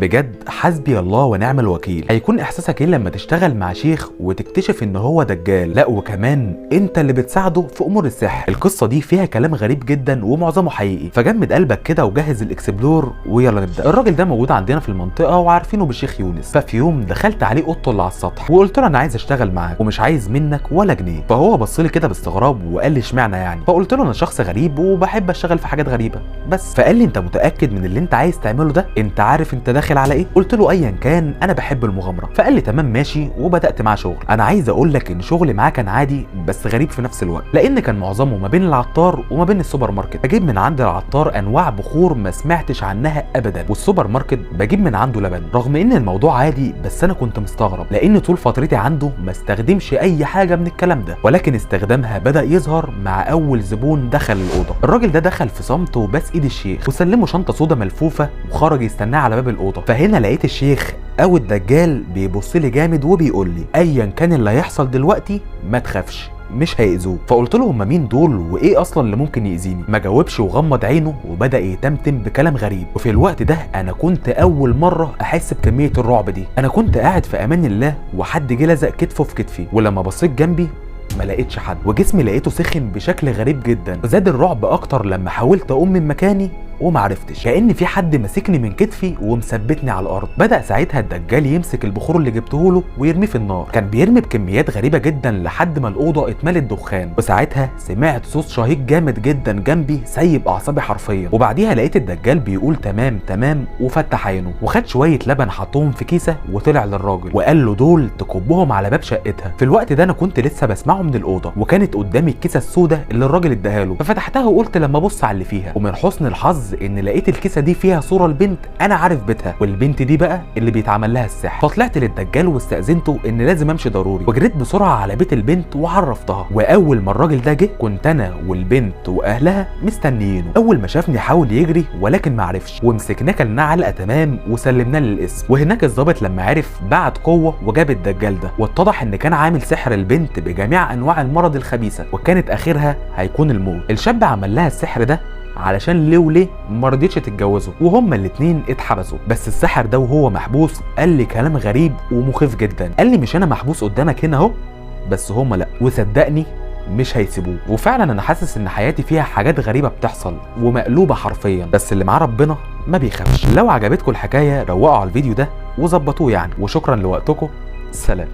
بجد حسبي الله ونعم الوكيل. هيكون احساسك ايه لما تشتغل مع شيخ وتكتشف ان هو دجال، لا وكمان انت اللي بتساعده في امور السحر؟ القصه دي فيها كلام غريب جدا ومعظمه حقيقي، فجمد قلبك كده وجهز الاكسبلور ويلا نبدا. الراجل ده موجود عندنا في المنطقه وعارفينه بالشيخ يونس، ففي يوم دخلت عليه اوضته اللي على السطح وقلت له انا عايز اشتغل معاك ومش عايز منك ولا جنيه. فهو بص لي كده باستغراب وقال لي اشمعنى يعني؟ فقلت له انا شخص غريب وبحب اشتغل في حاجات غريبه بس. فقال لي انت متاكد من اللي انت عايز تعمله ده؟ انت عارف انت داخل على ايه؟ قلت له ايا كان انا بحب المغامره. فقال لي تمام ماشي، وبدات معاه شغل. انا عايز اقول لك ان شغلي معاه كان عادي بس غريب في نفس الوقت، لان كان معظمه ما بين العطار وما بين السوبر ماركت. بجيب من عند العطار انواع بخور ما سمعتش عنها ابدا، والسوبر ماركت بجيب من عنده لبن. رغم ان الموضوع عادي بس انا كنت مستغرب، لان طول فترتي عنده ما استخدمش اي حاجه من الكلام ده، ولكن استخدامها بدا يظهر مع اول زبون دخل الاوضه. الراجل ده دخل في صمت وبس ايد الشيخ وسلمه شنطه سودا ملفوفه وخرج يستناه على باب الاوضه. فهنا لقيت الشيخ او الدجال بيبص لي جامد وبيقول لي ايا كان اللي هيحصل دلوقتي ما تخافش مش هيأذوه. فقلت له هم مين دول وايه اصلا اللي ممكن يأذيني؟ ما جاوبش وغمض عينه وبدأ يتمتم بكلام غريب. وفي الوقت ده انا كنت اول مره احس بكميه الرعب دي. انا كنت قاعد في امان الله وحد جه لزق كتفه في كتفي، ولما بصيت جنبي ما لقيتش حد، وجسمي لقيته سخن بشكل غريب جدا. زاد الرعب اكتر لما حاولت اقوم من مكاني ومعرفتش، كأن في حد ماسكني من كتفي ومثبتني على الارض. بدأ ساعتها الدجال يمسك البخور اللي جبته له ويرميه في النار. كان بيرمي بكميات غريبه جدا لحد ما الاوضه اتملت دخان، وساعتها سمعت صوت شهيق جامد جدا جنبي سيب اعصابي حرفيا. وبعديها لقيت الدجال بيقول تمام تمام وفتح عينه وخد شويه لبن حطهم في كيسه وطلع للراجل وقال له دول تكبهم على باب شقتها. في الوقت ده انا كنت لسه بسمعه من الاوضه، وكانت قدامي الكيسه السوداء اللي الراجل اداها له. ففتحتها وقلت لما ابص على اللي فيها، ومن حسن الحظ ان لقيت الكيسه دي فيها صوره لبنت انا عارف بيتها، والبنت دي بقى اللي بيتعمل لها السحر. فطلعت للدجال واستاذنته ان لازم امشي ضروري، وجريت بسرعه على بيت البنت وعرفتها. واول ما الراجل ده جه كنت انا والبنت واهلها مستنيينه. اول ما شافني حاول يجري ولكن ما عرفش، ومسكناه كلناه علقه تمام وسلمناه للقسم. وهناك الضابط لما عرف بعت قوه وجاب الدجال ده، واتضح ان كان عامل سحر البنت بجميع انواع المرض الخبيثه، وكانت اخرها هيكون الموت. الشاب عمل لها السحر ده علشان ليه وليه ما رضيتش تتجوزه، وهما الاتنين اتحبسوا. بس الساحر ده وهو محبوس قال لي كلام غريب ومخيف جدا. قال لي مش انا محبوس قدامك هنا اهو، بس هما لا، وصدقني مش هيسيبوه. وفعلا انا حاسس ان حياتي فيها حاجات غريبه بتحصل ومقلوبه حرفيا، بس اللي معاه ربنا ما بيخافش. لو عجبتكم الحكايه روقوا على الفيديو ده وظبطوه يعني، وشكرا لوقتكم. سلام.